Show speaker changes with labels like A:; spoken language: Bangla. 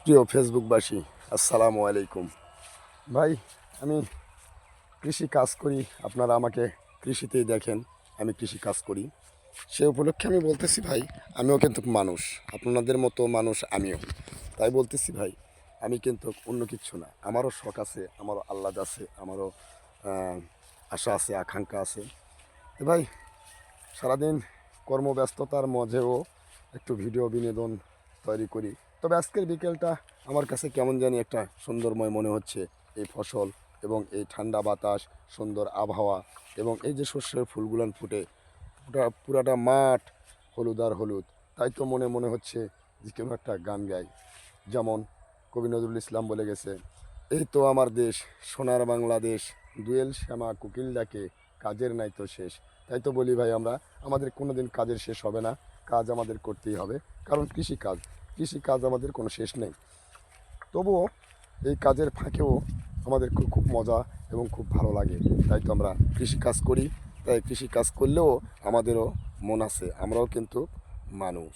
A: প্রিয় ফেসবুকবাসী, আসসালামু আলাইকুম। ভাই, আমি কৃষি কাজ করি, আপনারা আমাকে কৃষিতেই দেখেন। আমি কৃষি কাজ করি, সে উপলক্ষে আমি বলতেছি ভাই, আমিও কিন্তু মানুষ, আপনাদের মতো মানুষ আমিও। তাই বলতেছি ভাই, আমি কিন্তু অন্য কিচ্ছু না, আমারও শখ আছে, আমারও আহ্লাদ আছে, আমারও আশা আছে, আকাঙ্ক্ষা আছে। তো ভাই, সারাদিন কর্মব্যস্ততার মাঝেও একটু ভিডিও বিনোদন তৈরি করি। তবে আজকের বিকেলটা আমার কাছে কেমন জানি একটা সুন্দরময় মনে হচ্ছে। এই ফসল এবং এই ঠান্ডা বাতাস, সুন্দর আবহাওয়া এবং এই যে শস্যের ফুলগুলান ফুটে পুরাটা মাঠ হলুদ আর হলুদ। তাই তো মনে মনে হচ্ছে যে কোনো একটা গান গাই। যেমন কবি নজরুল ইসলাম বলে গেছে, এই তো আমার দেশ, সোনার বাংলাদেশ, দুয়েল শ্যামা কোকিল ডাকে, কাজের নাই তো শেষ। তাই তো বলি ভাই, আমাদের কোনো দিন কাজের শেষ হবে না, কাজ আমাদের করতেই হবে। কারণ কৃষিকাজ আমাদের কোনো শেষ নেই। তবুও এই কাজের ফাঁকেও আমাদের খুব খুব মজা এবং খুব ভালো লাগে। তাই তো আমরা কৃষিকাজ করি। তাই কৃষিকাজ করলেও আমাদেরও মন আছে, আমরাও কিন্তু মানুষ।